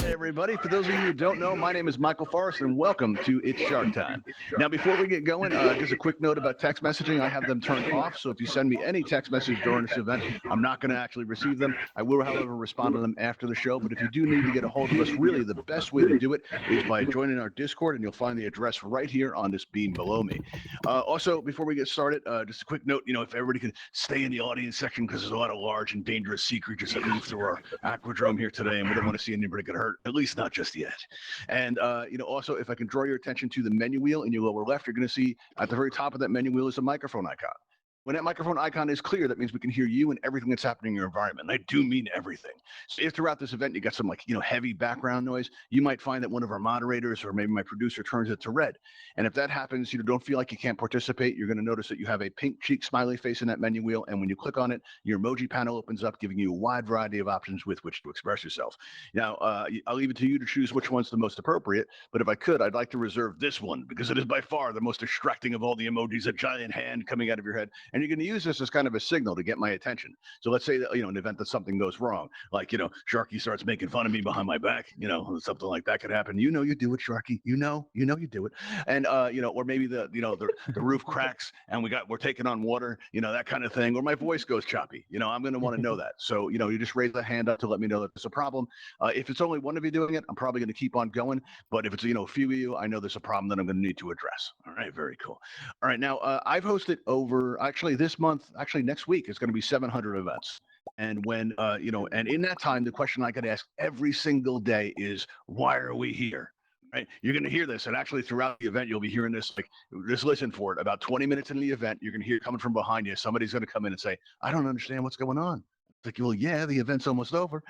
Everybody, for those of you who don't know, my name is Michael Forrest, and welcome to It's Shark Time. Now, before we get going, just a quick note about text messaging. I have them turned off, so if you send me any text message during this event, I'm not going to actually receive them. I will, however, respond to them after the show, but if you do need to get a hold of us, really the best way to do it is by joining our Discord, and you'll find the address right here on this beam below me. Also, before we get started, just a quick note, if everybody could stay in the audience section, because there's a lot of large and dangerous sea creatures that move through our aquadrome here today, and we don't want to see anybody get hurt, at least not just yet. And also, if I can draw your attention to the menu wheel in your lower left, you're going to see at the very top of that menu wheel is a microphone icon. When that microphone icon is clear, that means we can hear you and everything that's happening in your environment. And I do mean everything. So if throughout this event you got some heavy background noise, you might find that one of our moderators or maybe my producer turns it to red. And if that happens, don't feel like you can't participate. You're going to notice that you have a pink cheek smiley face in that menu wheel. And when you click on it, your emoji panel opens up, giving you a wide variety of options with which to express yourself. Now, I'll leave it to you to choose which one's the most appropriate. But if I could, I'd like to reserve this one because it is by far the most distracting of all the emojis, a giant hand coming out of your head. And you're going to use this as kind of a signal to get my attention. So let's say that, in the event that something goes wrong, like, Sharky starts making fun of me behind my back, something like that could happen. You do it, Sharky. You do it. And, or maybe the roof cracks and we're taking on water, that kind of thing. Or my voice goes choppy. I'm going to want to know that. So, you just raise the hand up to let me know that there's a problem. If it's only one of you doing it, I'm probably going to keep on going. But if it's, a few of you, I know there's a problem that I'm going to need to address. All right. Very cool. All right. Now, I've hosted over this month, next week, it's going to be 700 events. And when, and in that time, the question I get asked every single day is, why are we here? Right? You're going to hear this. And actually throughout the event, you'll be hearing this, just listen for it. About 20 minutes into the event, you're going to hear coming from behind you. Somebody's going to come in and say, I don't understand what's going on. Like, well, yeah, the event's almost over,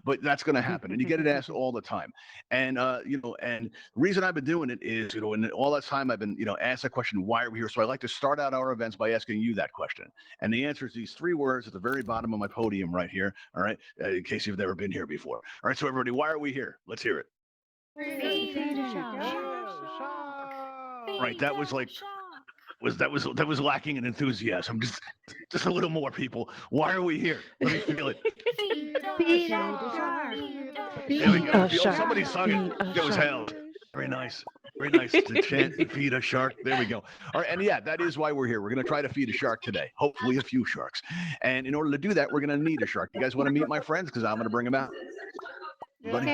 but that's going to happen. And you get it asked all the time. And, and the reason I've been doing it is, in all that time I've been, asked that question, why are we here? So I like to start out our events by asking you that question. And the answer is these three words at the very bottom of my podium right here. All right. In case you've never been here before. All right. So everybody, why are we here? Let's hear it. Right. That was like, that was lacking in enthusiasm. Just a little more, people. Why are we here? Let me feel it. There we go. Somebody sung it. It was held. Very nice. Very nice to chant, feed a shark. There we go. All right, and yeah, that is why we're here. We're going to try to feed a shark today. Hopefully a few sharks. And in order to do that, we're going to need a shark. You guys want to meet my friends? Because I'm going to bring them out. Everybody?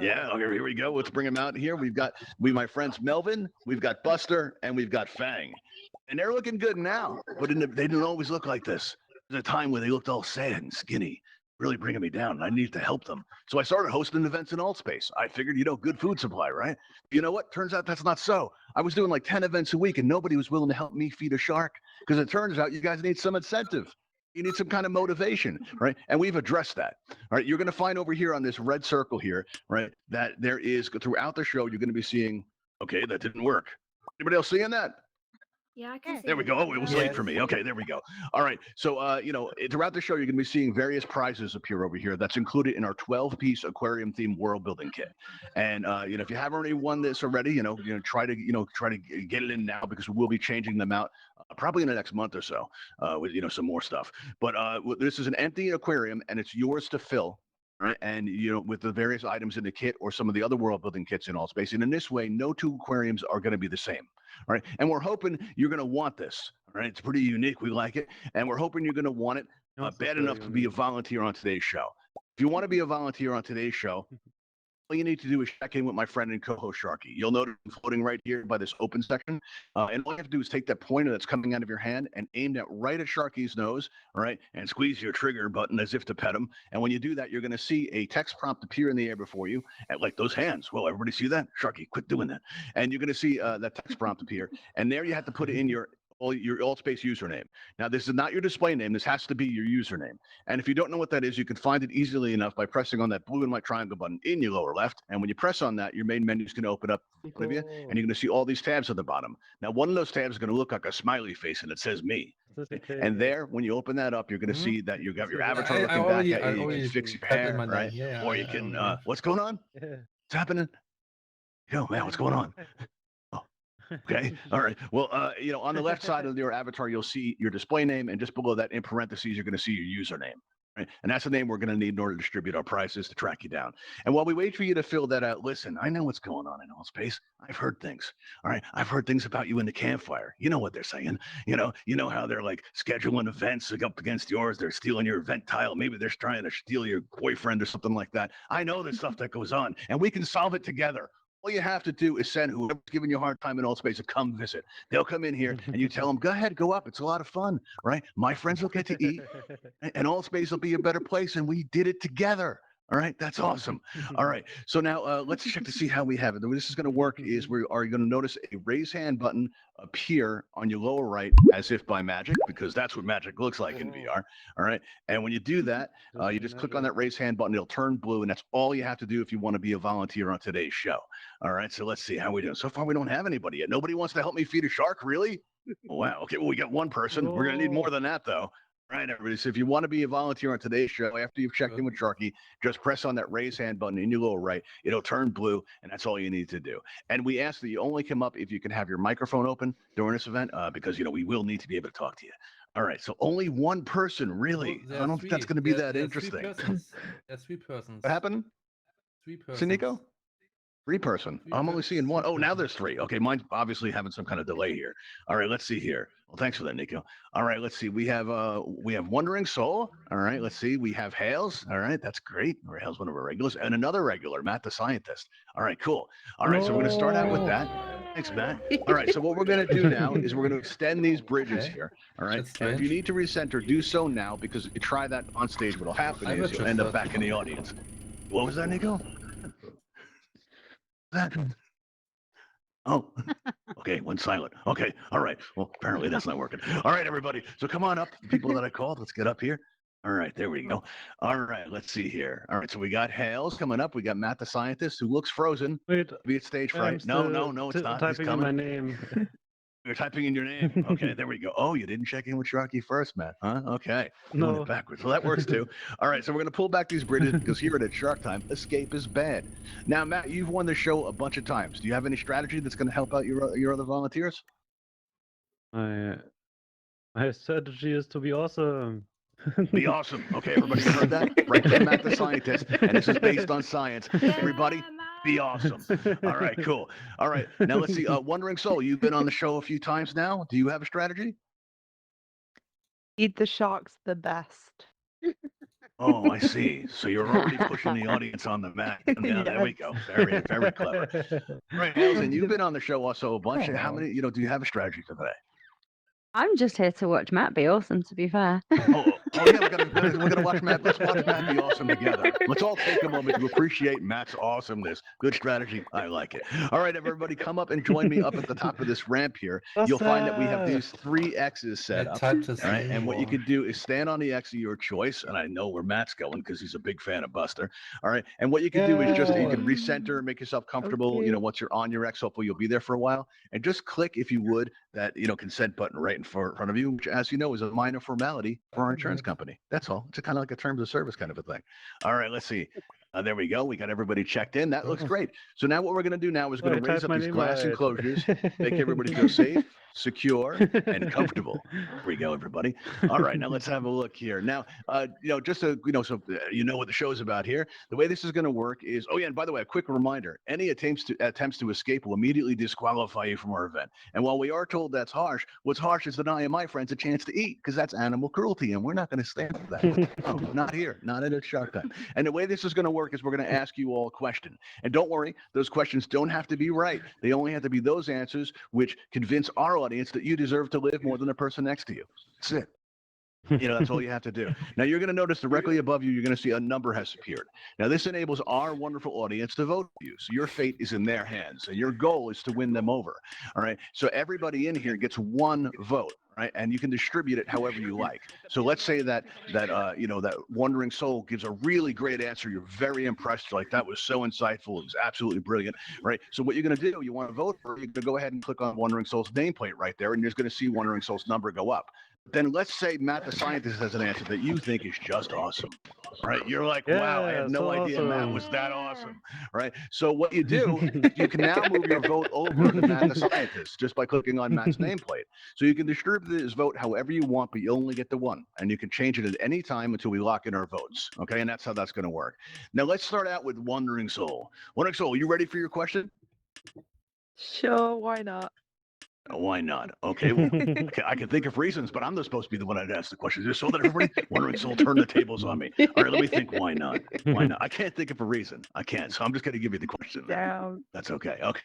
Yeah, okay, here we go. Let's bring them out here. We've got my friends Melvin, we've got Buster, and we've got Fang. And they're looking good now, but they didn't always look like this. There's a time where they looked all sad and skinny, really bringing me down, and I needed to help them. So I started hosting events in Altspace. I figured, good food supply, right? You know what? Turns out that's not so. I was doing like 10 events a week, and nobody was willing to help me feed a shark because it turns out you guys need some incentive. You need some kind of motivation, right? And we've addressed that. All right. You're going to find over here on this red circle here, right, that there is throughout the show, you're going to be seeing, okay, that didn't work. Anybody else seeing that? Yeah, I can see. There we go. Oh, it was late for me. Okay, there we go. All right. So, throughout the show, you're going to be seeing various prizes appear over here. That's included in our 12-piece aquarium-themed world building kit. And if you haven't already won this already, try to get it in now because we will be changing them out probably in the next month or so with some more stuff. But this is an empty aquarium, and it's yours to fill. Right. And, with the various items in the kit or some of the other world building kits in Altspace. And in this way, no two aquariums are going to be the same. All right. And we're hoping you're going to want this. All right. It's pretty unique. We like it. And we're hoping you're going to want it bad enough to be a volunteer on today's show. If you want to be a volunteer on today's show, all you need to do is check in with my friend and co-host Sharky. You'll notice him floating right here by this open section. And all you have to do is take that pointer that's coming out of your hand and aim that right at Sharky's nose, all right, and squeeze your trigger button as if to pet him. And when you do that, you're going to see a text prompt appear in the air before you at like those hands. Well, everybody see that? Sharky, quit doing that. And you're going to see that text prompt appear. And there you have to put it in your your Altspace username. Now, this is not your display name. This has to be your username. And if you don't know what that is, you can find it easily enough by pressing on that blue and white triangle button in your lower left. And when you press on that, your main menu is going to open up in front of you, and you're going to see all these tabs at the bottom. Now, one of those tabs is going to look like a smiley face, and it says me. And there, when you open that up, you're going to see that you got your avatar looking back at you. You can fix your hair, right? Yeah, or you can, what's going on? What's happening? Yo, man, what's going on? Okay. All right. Well, on the left side of your avatar, you'll see your display name, and just below that, in parentheses, you're going to see your username. Right? And that's the name we're going to need in order to distribute our prices to track you down. And while we wait for you to fill that out, listen, I know what's going on in Altspace. I've heard things. All right. I've heard things about you in the campfire. You know what they're saying. You know how they're like scheduling events up against yours. They're stealing your event tile. Maybe they're trying to steal your boyfriend or something like that. I know the stuff that goes on, and we can solve it together. All you have to do is send whoever's giving you a hard time in Altspace to come visit. They'll come in here and you tell them, go ahead, go up. It's a lot of fun, right? My friends will get to eat and Altspace will be a better place. And we did it together. All right. That's awesome. All right. So now let's check to see how we have it. The way this is going to work is we are going to notice a raise hand button appear on your lower right as if by magic, because that's what magic looks like in VR. All right. And when you do that, you just click on that raise hand button. It'll turn blue. And that's all you have to do if you want to be a volunteer on today's show. All right. So let's see how we do. So far, we don't have anybody yet. Nobody wants to help me feed a shark. Really? Wow. Okay. Well, we got one person. We're going to need more than that, though. All right, everybody. So if you want to be a volunteer on today's show, after you've checked in with Sharky, just press on that raise hand button in your lower right. It'll turn blue, and that's all you need to do. And we ask that you only come up if you can have your microphone open during this event, because, we will need to be able to talk to you. All right, so only one person, really. I don't think that's going to be that interesting. There's 3 persons. What happened? 3 persons. See, Nico? 3 person. I'm only seeing 1. Oh, now there's 3. Okay, mine's obviously having some kind of delay here. All right, let's see here. Well, thanks for that, Nico. All right, let's see. We have Wandering Soul. All right, let's see. We have Hales. All right, that's great. Hales, one of our regulars, and another regular, Matt the Scientist. All right, cool. All right, so we're going to start out with that. Thanks, Matt. All right, so what we're going to do now is we're going to extend these bridges here. All right, and if you need to recenter, do so now, because if you try that on stage, what'll happen is you'll end up back in the audience. What was that, Nico? That? Oh, okay, went silent. Okay, all right. Well, apparently that's not working. All right, everybody. So come on up, people that I called. Let's get up here. All right, there we go. All right, let's see here. All right, so we got Hales coming up. We got Matt the Scientist, who looks frozen. Wait, be at stage fright. No, it's not. Typing in my name. You're typing in your name. Okay, there we go. Oh, you didn't check in with Sharky first, Matt, huh? Okay. Doing it backwards. Well, that works too. All right, so we're going to pull back these bridges because here at Shark Time, escape is bad. Now, Matt, you've won the show a bunch of times. Do you have any strategy that's going to help out your other volunteers? My strategy is to be awesome. Be awesome. Okay, everybody heard that? Right there, Matt the Scientist. And this is based on science. Everybody, be awesome. All right, cool. All right, now let's see. Wandering Soul, you've been on the show a few times now. Do you have a strategy? Eat the sharks the best. Oh, I see. So you're already pushing the audience on the mat. Yeah, yes. There we go. Very, very clever. All right, Hazelton, you've been on the show also a bunch. How many, do you have a strategy for today? I'm just here to watch Matt be awesome, to be fair. Oh yeah, we're gonna watch Matt. Let's watch Matt be awesome together. Let's all take a moment to appreciate Matt's awesomeness. Good strategy. I like it. All right, everybody, come up and join me up at the top of this ramp here. You'll find that we have these 3 X's set up. All right, and what you can do is stand on the X of your choice. And I know where Matt's going because he's a big fan of Buster. All right, and what you can do is just you can recenter, make yourself comfortable. Okay. Once you're on your X, hopefully you'll be there for a while, and just click if you would that consent button right in front of you, which, as you know, is a minor formality for our insurance company. That's all. It's kind of like a terms of service kind of a thing. All right, let's see. There we go. We got everybody checked in. That looks great. So now what we're going to do now is going to raise up these glass enclosures, make everybody feel safe, secure, and comfortable. There we go, everybody. All right, now let's have a look here. Now, just so you know what the show's about here. The way this is going to work is, oh yeah, and by the way, a quick reminder: any attempts to escape will immediately disqualify you from our event. And while we are told that's harsh, what's harsh is denying my friends a chance to eat, because that's animal cruelty, and we're not going to stand for that. No, not here, not at Shark Time. And the way this is going to work is we're going to ask you all a question. And don't worry, those questions don't have to be right. They only have to be those answers which convince our audience that you deserve to live more than the person next to you. That's it. That's all you have to do. Now, you're going to notice directly above you, you're going to see a number has appeared. Now, this enables our wonderful audience to vote for you. So your fate is in their hands, and your goal is to win them over. All right. So everybody in here gets one vote. Right, and you can distribute it however you like. So let's say that wandering soul gives a really great answer. You're very impressed. You're like, that was so insightful. It was absolutely brilliant. Right. So what you're going to do, you want to vote for, you're going to go ahead and click on Wandering Soul's nameplate right there, and you're going to see Wandering Soul's number go up. Then let's say Matt the scientist has an answer that you think is just awesome, right? You're like, wow, I had no idea Matt was that awesome, right? So what you do, you can now move your vote over to Matt the scientist just by clicking on Matt's nameplate. So you can distribute his vote however you want, but you only get the one, and you can change it at any time until we lock in our votes, okay? And that's how that's going to work. Now let's start out with Wandering Soul. Wandering Soul, you ready for your question? Sure, why not? Why not? Okay, well, I can think of reasons, but I'm not supposed to be the one that asks the questions. Just so that everybody, Wandering Soul, turn the tables on me. All right, let me think. Why not? Why not? I can't think of a reason. I can't. So I'm just going to give you the question. Down. That's okay. Okay.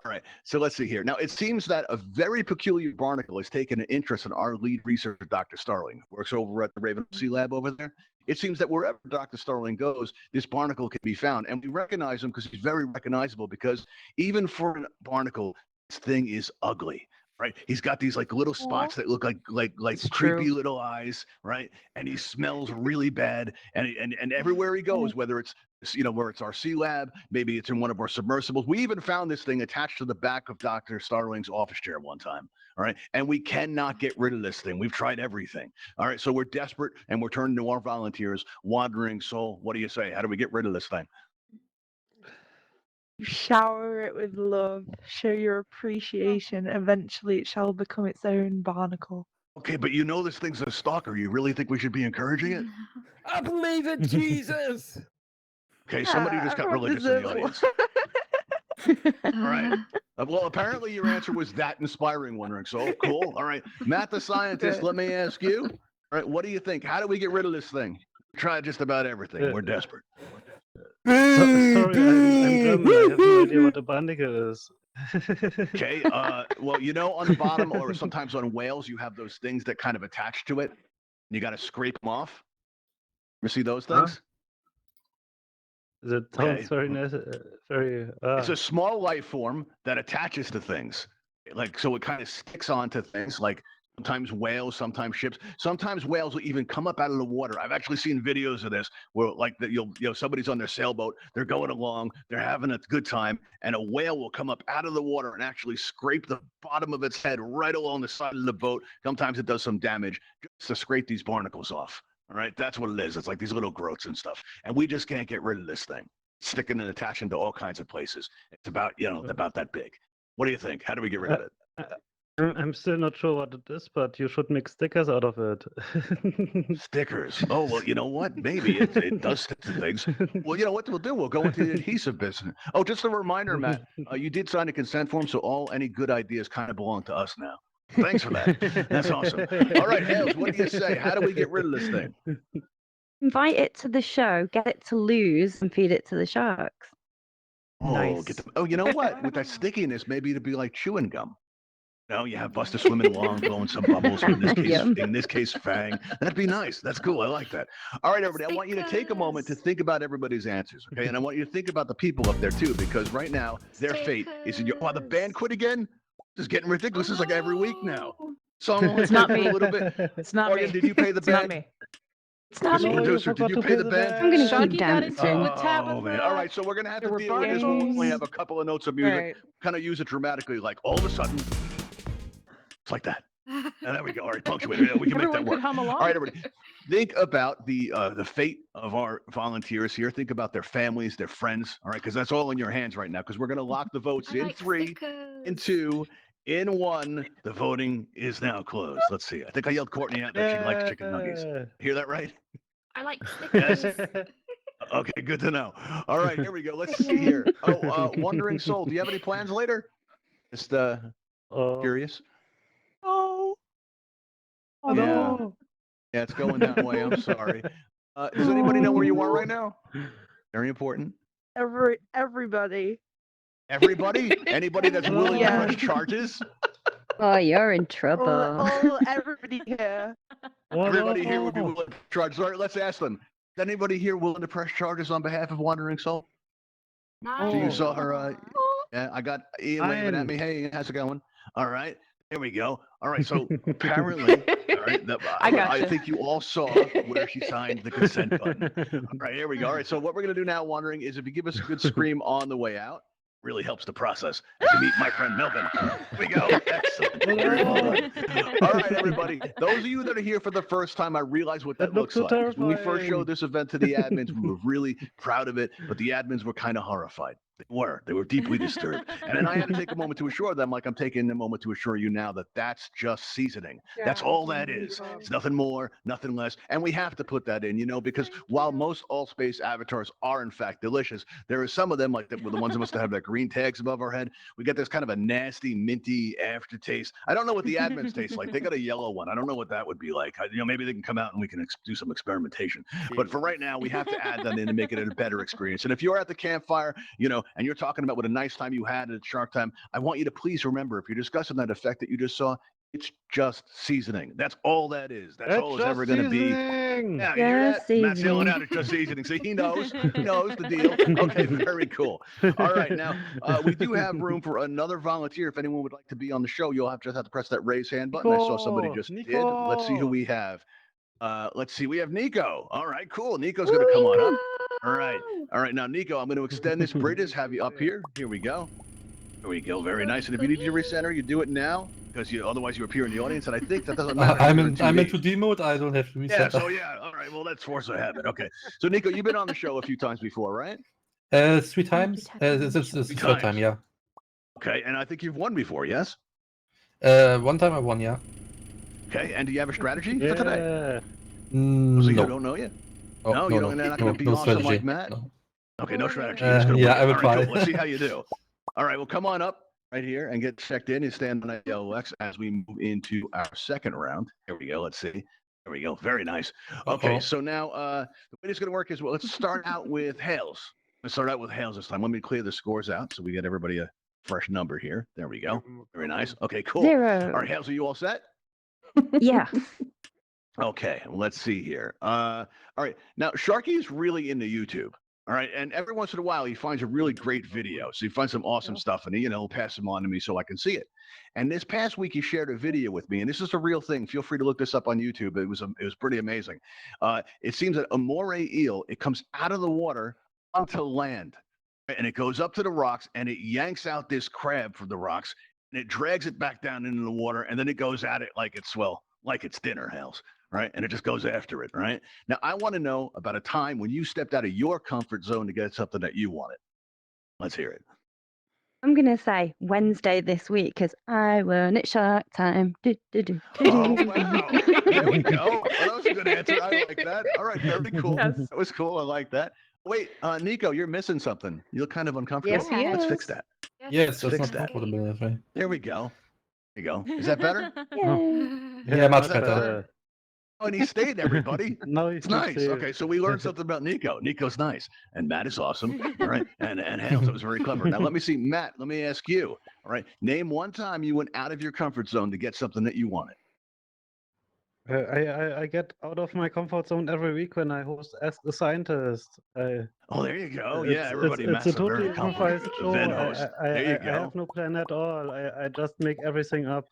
All right. So let's see here. Now, it seems that a very peculiar barnacle has taken an interest in our lead researcher, Dr. Starling, who works over at the Ravenhall Sea-Lab over there. It seems that wherever Dr. Starling goes, this barnacle can be found. And we recognize him because he's very recognizable, because even for a barnacle, this thing is ugly, right? He's got these like little spots that look like It's creepy true. little eyes, right? And he smells really bad. And everywhere he goes, whether it's where it's our sea lab, maybe it's in one of our submersibles. We even found this thing attached to the back of Dr. Starling's office chair one time. All right. And we cannot get rid of this thing. We've tried everything. All right. So we're desperate and we're turning to our volunteers. Wandering Soul, what do you say? How do we get rid of this thing? Shower it with love, show your appreciation. Eventually, it shall become its own barnacle. Okay, but this thing's a stalker. You really think we should be encouraging it? I believe in Jesus. Okay, somebody just got everyone religious in the deserves audience. one. All right. Well, apparently your answer was that inspiring, Wandering Soul. Cool. All right. Matt the scientist, Good. let me ask you. All right, what do you think? How do we get rid of this thing? Try just about everything. We're desperate. Sorry, I'm German. I have no idea what a barnacle is. Okay. Well, on the bottom or sometimes on whales, you have those things that kind of attach to it. You got to scrape them off. You see those things? That sounds very nice. Very. It's a small life form that attaches to things. So it kind of sticks onto things, like sometimes whales, sometimes ships. Sometimes whales will even come up out of the water. I've actually seen videos of this where somebody's on their sailboat, they're going along, they're having a good time, and a whale will come up out of the water and actually scrape the bottom of its head right along the side of the boat. Sometimes it does some damage just to scrape these barnacles off. All right, that's what it is. It's like these little growths and stuff, and we just can't get rid of this thing. Sticking and attaching to all kinds of places. It's about about that big. What do you think? How do we get rid of it? I'm still not sure what it is, but you should make stickers out of it. Stickers. Oh, well, you know what? Maybe it does stick to things. Well, you know what we'll do? We'll go into the adhesive business. Oh, just a reminder, Matt, you did sign a consent form, so any good ideas kind of belong to us now. Thanks for that. That's awesome. All right, Hales, what do you say? How do we get rid of this thing? Invite it to the show, get it to lose, and feed it to the sharks. Oh, Nice. you know what? With that stickiness, maybe it'd be like chewing gum. You have Buster swimming along, blowing some bubbles. In this case, Fang. That'd be nice. That's cool. I like that. All right, everybody. I want you to take a moment to think about everybody's answers, okay? And I want you to think about the people up there too, because right now their fate is in your. Wow, the band quit again. This is getting ridiculous. This is like every week now. So I'm It's not me. a little bit. It's not Morgan, me. did you pay the It's not band? me. It's not Mr. me. Producer, did you pay the band? I'm going to Sharky keep got into dancing. it with Tabitha. Man. All right, so we're going to have There to were deal with this. We'll barnacles. only have a couple of notes of music. Right. Kind of use it dramatically, like all of a sudden, it's like that. And there we go. All right, punctuate. We can make that Everyone work. could hum along. All right, everybody. Think about the fate of our volunteers here. Think about their families, their friends. All right, because that's all in your hands right now. Because we're going to lock the votes I in like 3, stickers. in 2, in 1. The voting is now closed. Let's see. I think I yelled Courtney out that she likes chicken nuggets. Hear that right? I like Yes. stickers. Okay, good to know. All right, here we go. Let's see here. Wandering Soul, do you have any plans later? Just curious. Oh. Oh Yeah. no. Yeah, it's going that way. I'm sorry. Does anybody know where you are right now? Very important. Everybody. Everybody? Anybody that's willing Yeah. to press charges? Oh, you're in trouble. Everybody here. Everybody here would be willing to charge. All right, let's ask them. Is anybody here willing to press charges on behalf of Wandering Soul? So you saw her. Yeah, I got Ian waving at me. Hey, how's it going? All right, there we go. All right, so apparently, all right, I think you all saw where she signed the consent button. All right, here we go. All right, so what we're gonna do now, Wandering, is if you give us a good scream on the way out, really helps the process. As you meet my friend Melvin. Here we go. Excellent. Very well done. All right, everybody. Those of you that are here for the first time, I realize what that looks so like. When we first terrifying. showed this event to the admins, we were really proud of it, but the admins were kind of horrified. They were deeply disturbed. And then I had to take a moment to assure them, like I'm taking a moment to assure you now, that that's just seasoning. That's all that is. It's nothing more, nothing less. And we have to put that in, because while most Altspace avatars are in fact delicious, there are some of them, like the ones that must have that green tags above our head. We get this kind of a nasty, minty aftertaste. I don't know what the admins taste like. They got a yellow one. I don't know what that would be like. Maybe they can come out and we can do some experimentation. But for right now, we have to add that in and make it a better experience. And if you're at the campfire, and you're talking about what a nice time you had at Shark Time, I want you to please remember, if you're discussing that effect that you just saw, it's just seasoning. That's all that is. That's all it's ever going to be. Yeah, you hear that? Matt's yelling out, it's just seasoning. See, he knows the deal. Okay, very cool. All right, now we do have room for another volunteer. If anyone would like to be on the show, you'll just have to press that raise hand button. I saw somebody just did. Let's see who we have. Let's see. We have Nico. All right, cool. Nico's going to come on up. All right. Now, Nico, I'm going to extend this bridge, have you up here. Here we go. There we go. Very nice. And if you need to recenter, you do it now, because otherwise you appear in the audience. And I think that doesn't matter. I'm in 2D mode. I don't have to reset. All right. Well, that's force of habit. Okay. So, Nico, you've been on the show a few times before, right? 3 times. This is the third time, yeah. Okay. And I think you've won before, yes? One time I won, yeah. Okay. And do you have a strategy for today? No. So you don't know yet? Oh, no, you don't. You're not going to be awesome strategy. like Matt. No. Okay, no strategy. Yeah, I will All right, try. cool. Let's see how you do. All right, well, come on up right here and get checked in and stand on that yellow X as we move into our second round. Here we go. Let's see. There we go. Very nice. Okay, so now the way it's going to work is, well, let's start out with Hales. Let's start out with Hales this time. Let me clear the scores out so we get everybody a fresh number here. There we go. Very nice. Okay, cool. 0. All right, Hales, are you all set? Yeah. Okay, let's see here. All right, now Sharky is really into YouTube. All right, and every once in a while he finds a really great video. So he finds some awesome stuff, and he'll pass them on to me so I can see it. And this past week he shared a video with me, and this is a real thing. Feel free to look this up on YouTube. It was pretty amazing. It seems that a moray eel, it comes out of the water onto land, and it goes up to the rocks, and it yanks out this crab from the rocks, and it drags it back down into the water, and then it goes at it like it's dinner, Hales. Right? And it just goes after it, right? Now, I want to know about a time when you stepped out of your comfort zone to get something that you wanted. Let's hear it. I'm going to say Wednesday this week because I won at Shark Time. Oh, wow. There we go. Well, that was a good answer. I like that. All right, very cool. Yes. That was cool. I like that. Wait, Nico, you're missing something. You look kind of uncomfortable. Yes, he Let's is. fix that. Yes, that's Fix not that. comfortable that way. There we go. There you go. Is that better? Yay. Yeah, much That's better. Oh, and he stayed, everybody. No, It's nice. Okay, so we learned something about Nico. Nico's nice, and Matt is awesome. All right, and Hales, that was very clever. Now let me see, Matt. Let me ask you. All right, name one time you went out of your comfort zone to get something that you wanted. I get out of my comfort zone every week when I host Ask the Scientist. Oh, there you go. It's- Yeah, everybody. It's Matt's a totally very accomplished improvised show. event host. There you I go. have no plan at all. I just make everything up.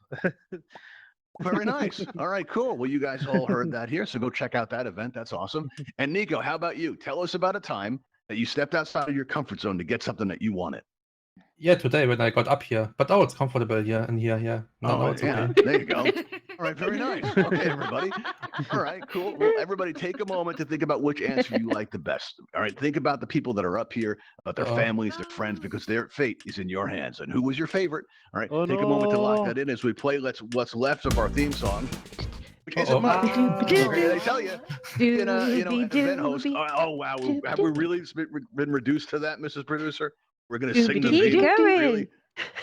Very nice. All right, cool. Well, you guys all heard that here, so go check out that event. That's awesome. And Nico, how about you? Tell us about a time that you stepped outside of your comfort zone to get something that you wanted. Yeah, today when I got up here. But it's comfortable here and here, yeah. No, it's yeah. okay. There you go. All right, very nice. Okay, everybody. All right, cool. Well, everybody take a moment to think about which answer you like the best. All right, think about the people that are up here, about their families, their friends, because their fate is in your hands. And who was your favorite? All right, Oh, take a moment to lock no. that in as we play what's left of our theme song. Which isn't Uh-oh. much. Okay, they tell you. An Doobie event host. doobie. Oh, wow. Have we really been reduced to that, Mrs. Producer? We're going to sing the Keep beat? going. Really?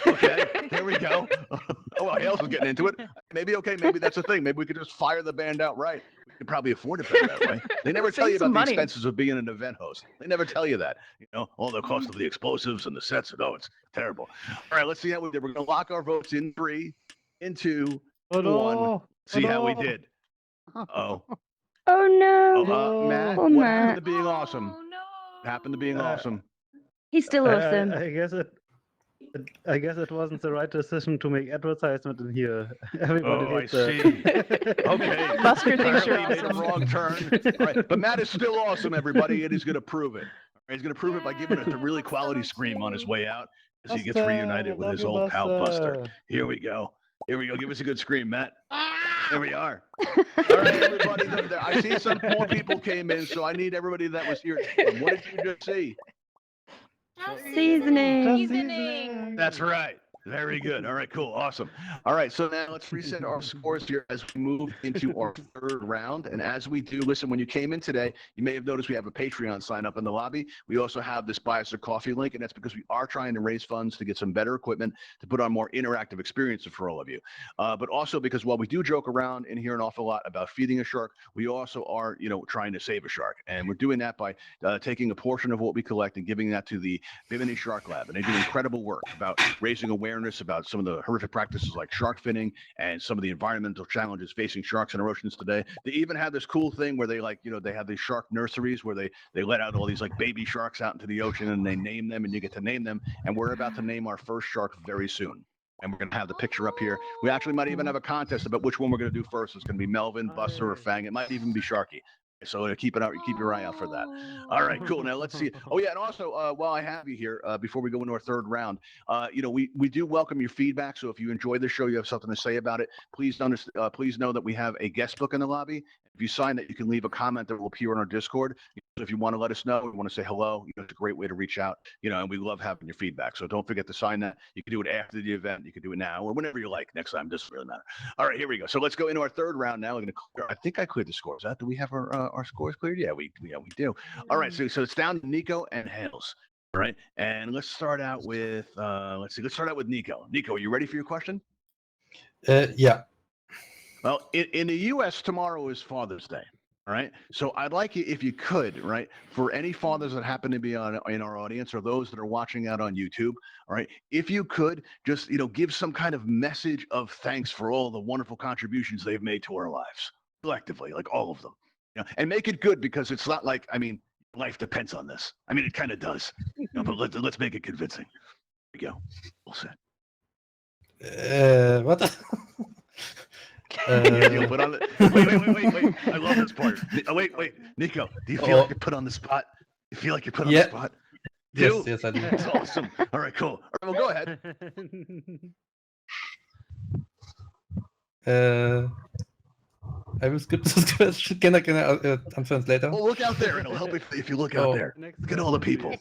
Okay, there we go. Oh, well, Hales was getting into it. Maybe that's the thing. Maybe we could just fire the band outright. We could probably afford it better that way. They never tell you Save some about the money. expenses of being an event host. They never tell you that. All the cost of the explosives and the sets. Oh, it's terrible. All right, let's see how we did. We're going to lock our votes in 3, into Oh one. no! See Oh, how we no. did. Oh, Oh no. Matt, Poor what Matt. happened to being awesome? Oh, no. What happened to being awesome? He's still awesome. I guess I guess it wasn't the right decision to make advertisement in here. Everybody Oh, I needs that. see. Okay. Busker thinks you're Apparently he made a awesome. wrong turn. All right. But Matt is still awesome, everybody, and he's going to prove it. He's going to prove it by giving us a really quality scream on his way out as he gets reunited with his old pal Buster. Here we go. Here we go. Give us a good scream, Matt. There we are. All right, everybody. I see some more people came in, so I need everybody that was here. What did you just see? Seasoning. That's right. Very good. All right, cool. Awesome. All right, so now let's reset our scores here as we move into our third round. And as we do, listen, when you came in today, you may have noticed we have a Patreon sign up in the lobby. We also have this Buy Us a Coffee link, and that's because we are trying to raise funds to get some better equipment to put on more interactive experiences for all of you. But also because while we do joke around and hear an awful lot about feeding a shark, we also are, trying to save a shark. And we're doing that by taking a portion of what we collect and giving that to the Bimini Shark Lab. And they do incredible work about raising awareness about some of the horrific practices like shark finning and some of the environmental challenges facing sharks in our oceans today. They even have this cool thing where they they have these shark nurseries where they let out all these like baby sharks out into the ocean and they name them and you get to name them. And we're about to name our first shark very soon. And we're going to have the picture up here. We actually might even have a contest about which one we're going to do first. It's going to be Melvin, Buster, or Fang. It might even be Sharky. So keep your eye out for that. All right, cool. Now let's see. Oh yeah, and also while I have you here, before we go into our third round, we do welcome your feedback. So if you enjoy the show, you have something to say about it, please know that we have a guest book in the lobby. If you sign that, you can leave a comment that will appear on our Discord. If you want to let us know, we want to say hello, it's a great way to reach out, and we love having your feedback. So don't forget to sign that. You can do it after the event. You can do it now or whenever you like. Next time, doesn't really matter. All right, here we go. So let's go into our third round now. We're going to clear. I think I cleared the scores. Do we have our scores cleared? Yeah, we do. All right, so it's down to Nico and Hales. All right, and let's start out with Let's start out with Nico. Nico, are you ready for your question? Yeah. Well, in the U.S., tomorrow is Father's Day. All right. So I'd like you, if you could, right, for any fathers that happen to be in our audience or those that are watching out on YouTube, all right, if you could just, give some kind of message of thanks for all the wonderful contributions they've made to our lives collectively, like all of them, and make it good because it's not like, life depends on this. It kind of does, but let's make it convincing. There we go. All set. What? You'll put on the... Wait. I love this part. Wait. Nico, do you feel like you're put on the spot? You feel like you're put on the spot? Yes, I do. That's awesome. All right, cool. All right, well, go ahead. I will skip this question. Can I answer it later? Well, look out there. It'll help if you look out there. Look at all the people.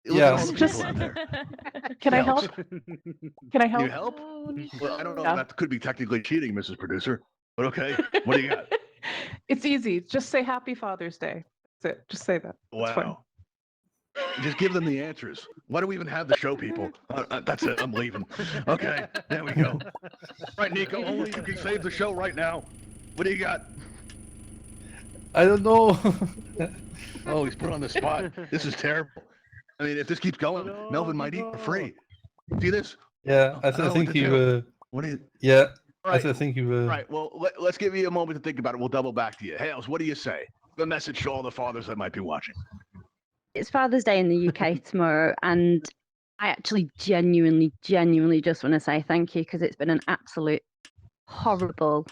Look Yeah. at all the people out there. Can I help? Can I help? You help? Well, I don't know. That could be technically cheating, Mrs. Producer. But okay. What do you got? It's easy. Just say Happy Father's Day. That's it. Just say that. That's fine. Wow. Just give them the answers. Why do we even have the show, people? That's it. I'm leaving. Okay. There we go. Right, Nico. Only you can save the show right now. What do you got? I don't know. Oh, he's put on the spot. This is terrible. If this keeps going, Melvin might eat for free. See this? Yeah, I think he will. What do you? Yeah, Right. I think he will. All right. Well, let's give you a moment to think about it. We'll double back to you. Hales, what do you say? The message to all the fathers that might be watching. It's Father's Day in the UK tomorrow, and I actually genuinely just want to say thank you because it's been an absolute horrible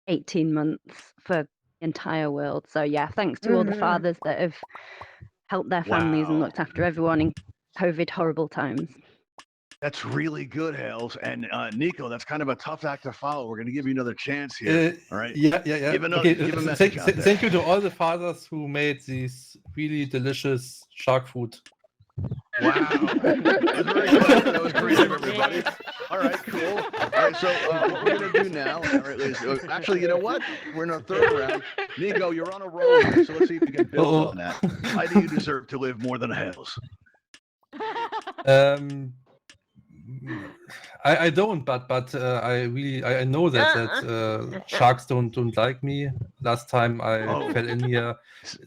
18 months for the entire world. So yeah, thanks to all the fathers that have helped their families and looked after everyone in COVID horrible times. That's really good, Hales. And Nico, that's kind of a tough act to follow. We're going to give you another chance here. All right. Yeah. Give a message out there. Thank you to all the fathers who made these really delicious shark food. Wow. That was creative, everybody. All right, cool. All right, so what we're going to do now, all right, ladies, actually, you know what? We're in our third round. Nico, you're on a roll here, so let's see if we can build on that. Why do you deserve to live more than Hales? I don't, but I know that sharks don't like me. Last time I fell in here,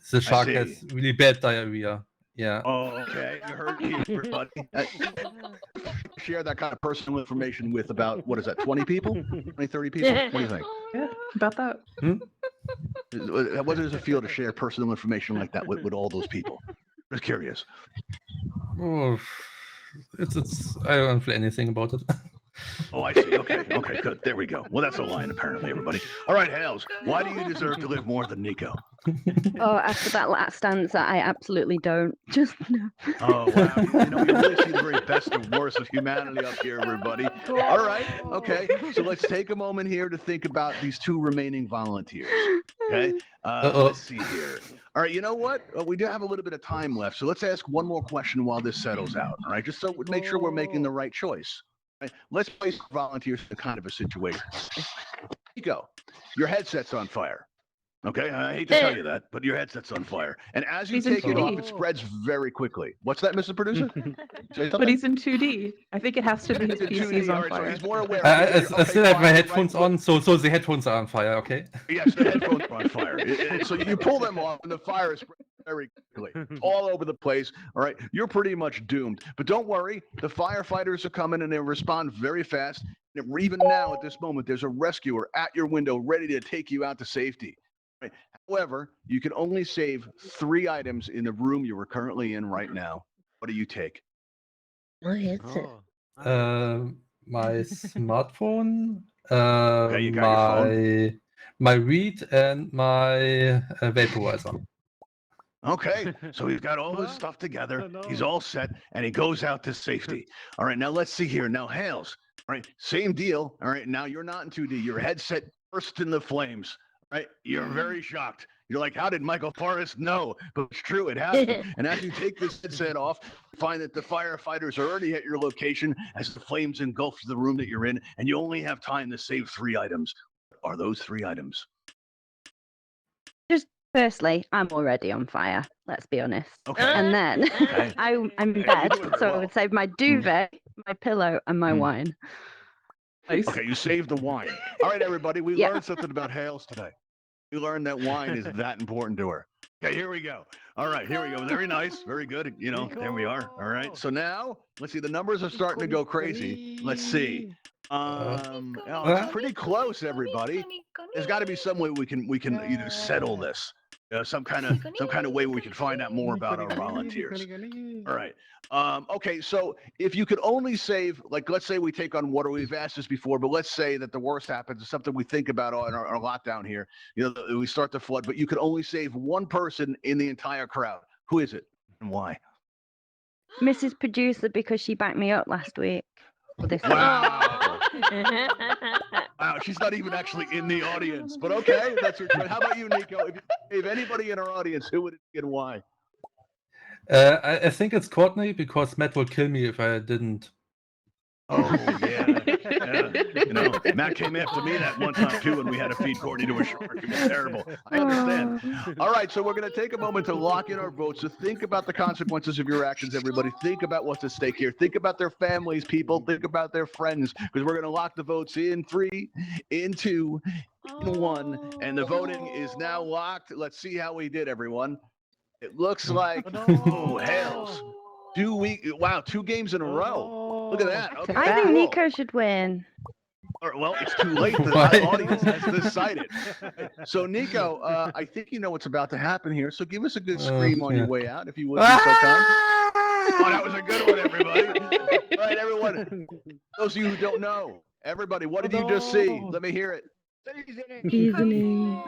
the shark has really bad diarrhea. Yeah. Oh, okay. You heard me, everybody. Share that kind of personal information with about, what is that, 20 people? 20, 30 people? What do you think? Yeah, about that. What does it feel to share personal information like that with all those people? Just curious. Oh, it's. I don't feel anything about it. Oh, I see. Okay, good. There we go. Well, that's a line, apparently, everybody. All right, Hales, why do you deserve to live more than Nico? Oh, after that last answer, I absolutely don't. Just no. Oh, wow. We really see the very best and worst of humanity up here, everybody. All right, okay. So let's take a moment here to think about these two remaining volunteers. Okay, let's see here. All right, you know what? We do have a little bit of time left, so let's ask one more question while this settles out. All right, just so we make sure we're making the right choice. Right? Let's place volunteers in kind of a situation. Nico, your headset's on fire. Okay, I hate to tell you that, but your headset's on fire. And as you He's in take it off, 2D. it spreads very quickly. What's that, Mr. Producer? But he's in 2D. I think it has to be his He's in PC's 2D. All on right, so fire. he's more aware. I Okay, still have my fine, headphones right, on, so the headphones are on fire. Okay. Yes, the headphones are on fire. So you pull them off, and the fire is spreading very quickly. It's all over the place. All right, you're pretty much doomed. But don't worry, the firefighters are coming, and they respond very fast. And even now, at this moment, there's a rescuer at your window ready to take you out to safety. Right? However, you can only save 3 items in the room you are currently in right now. What do you take? My headset. My smartphone, Okay, you got your my weed, and my vaporizer. Okay, so he's got all his stuff together. He's all set, and he goes out to safety. All right, now let's see here. Now, Hales, all right, same deal. All right, now you're not in 2D. Your headset burst in the flames. Right? You're very shocked. You're like, how did Michael Forrest know? But it's true, it happened. And as you take this headset off, you find that the firefighters are already at your location as the flames engulf the room that you're in, and you only have time to save 3 items. What are those 3 items? Just firstly, I'm already on fire. Let's be honest. Okay. And then Okay. I'm in You're bed, doing very so I well. would save my duvet, my pillow, and my wine. Nice. Okay, you saved the wine. All right, everybody, we Yeah. learned something about Hales today. We learned that wine is that important to her. Okay, here we go. All right, here we go. Very nice. Very good. There we are. All right. So now, let's see. The numbers are starting to go crazy. Let's see. It's pretty close, everybody. There's got to be some way we can settle this. Some kind of way we can find out more about our volunteers. All right. Okay, so if you could only save, like, let's say we take on water. We've asked this before, but let's say that the worst happens. It's something we think about on our lockdown here. We start to flood, but you could only save one person in the entire crowd. Who is it and why? Mrs. Producer, because she backed me up last week. Or this week. Wow. Wow, she's not even actually in the audience, but okay, that's her choice. How about you, Nico? If anybody in our audience, who would it be and why? I think it's Courtney because Matt will kill me if I didn't. Oh, yeah. Matt came after me that one time, too, and we had to feed Courtney to a shark. It was terrible. I understand. All right, so we're going to take a moment to lock in our votes. So think about the consequences of your actions, everybody. Think about what's at stake here. Think about their families, people. Think about their friends, because we're going to lock the votes in 3, in 2, in 1, and the voting is now locked. Let's see how we did, everyone. It looks like, Hales. 2 games in a row. Look at that. Okay, I think cool. Nico should win. Well, it's too late. The audience has decided. So, Nico, I think you know what's about to happen here. So give us a good scream on your way out, if you would be so kind. Oh, that was a good one, everybody. All right, everyone. Those of you who don't know, everybody, what did you just see? Let me hear it. Seasoning.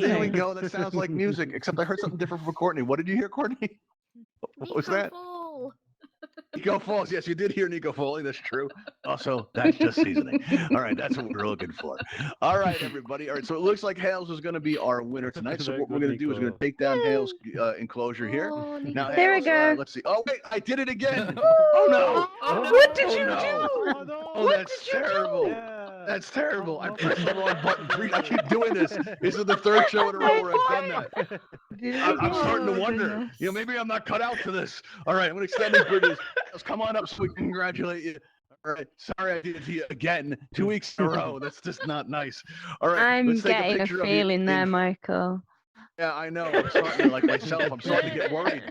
There we go. That sounds like music, except I heard something different from Courtney. What did you hear, Courtney? What was that? Nico Falls. Yes, you did hear Nico Foley. That's true. Also, that's just seasoning. All right, that's what we're looking for. All right, everybody. All right, so it looks like Hales is going to be our winner tonight. So what we're going to do is we're going to take down Hales' enclosure here. Now, There we Hales, go. let's see. Oh, wait, I did it again. Oh, no. What did you do? Oh, that's terrible. That's terrible. I pressed the wrong button. I keep doing this. This is the 3rd show in a row where I've done that. I'm starting to wonder. Maybe I'm not cut out for this. All right, I'm going to extend this bridges. Let's come on up so we can congratulate you. All right, sorry I did it to you again. 2 weeks in a row. That's just not nice. All right, I'm let's take getting a picture of you feeling there, in- Michael. Yeah, I know. I'm starting to, like myself, I'm starting to get worried.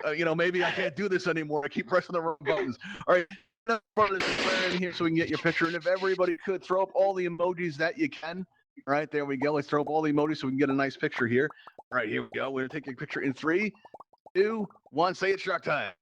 Like, maybe I can't do this anymore. I keep pressing the wrong buttons. All right, square in here so we can get your picture. And if everybody could throw up all the emojis that you can. All right, there we go. Let's throw up all the emojis so we can get a nice picture here. All right, here we go. We're gonna take a picture in 3, 2, 1. Say it's Shark time.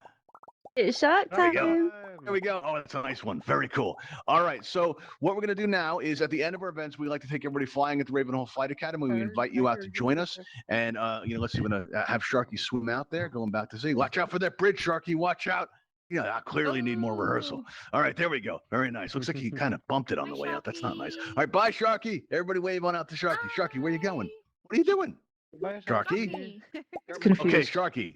It's Shark There we go. time. There we go. Oh, that's a nice one. Very cool. All right. So what we're going to do now is at the end of our events, we like to take everybody flying at the Ravenhall Flight Academy. We invite you out to join us. And, let's see, we're going to have Sharky swim out there, going back to sea. Watch out for that bridge, Sharky. Watch out. Yeah, I clearly need more rehearsal. All right, there we go. Very nice. Looks like he kind of bumped it on the way out. That's not nice. All right, bye, Sharky. Everybody wave on out to Sharky. Sharky, where you going? What are you doing? Bye, Sharky? Confused. Okay, Sharky.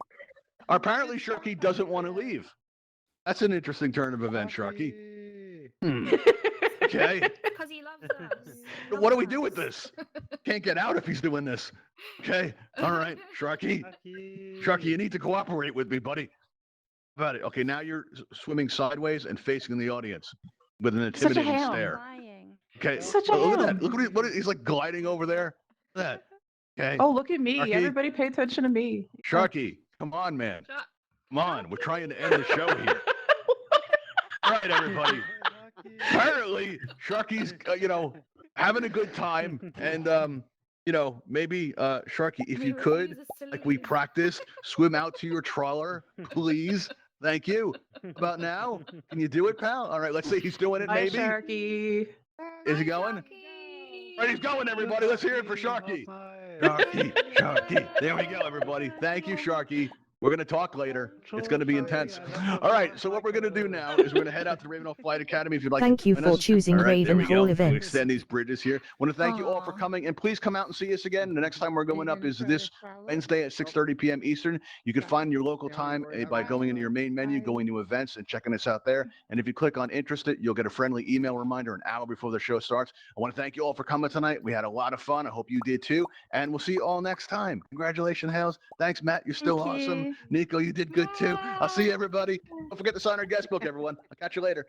Apparently, Sharky doesn't want to leave. That's an interesting turn of events, Sharky. Okay. Because he loves us. What do we do with this? Can't get out if he's doing this. Okay. All right, Sharky. Sharky, you need to cooperate with me, buddy. About it. Okay, now you're swimming sideways and facing the audience with an Such a intimidating ham. stare. Flying. Okay. Such a look at ham. that. Look what he's like gliding over there. Look at that. Okay. Oh, look at me. Sharky? Everybody pay attention to me. Sharky, come on, man. Come on. We're trying to end the show here. All right, everybody. Apparently, Sharky's, having a good time. And, maybe, Sharky, if you could, like we practiced, swim out to your trawler, please. Thank you. About now? Can you do it, pal? All right, let's see. He's doing it, Bye, maybe. Sharky. Is he going? All right, he's going, everybody. Let's hear it for Sharky. Sharky. Sharky. There we go, everybody. Thank you, Sharky. We're going to talk later. It's going to be intense. All right, so what we're going to do now is we're going to head out to Ravenhall Flight Academy if you'd like Thank to you join for us. choosing All right, there we go. Ravenhall We Events. extend these bridges here. want to thank you all for Aw. coming, and please come out and see us again. The next time we're going up is this Wednesday at 6:30 p.m. Eastern. You can find your local time by going into your main menu, going to events, and checking us out there. And if you click on interested, you'll get a friendly email reminder an hour before the show starts. I want to thank you all for coming tonight. We had a lot of fun. I hope you did too. And we'll see you all next time. Congratulations, Hales. Thanks, Matt. You're still Thank awesome. you. Nico, you did good too. I'll see you, everybody. Don't forget to sign our guest book, everyone. I'll catch you later.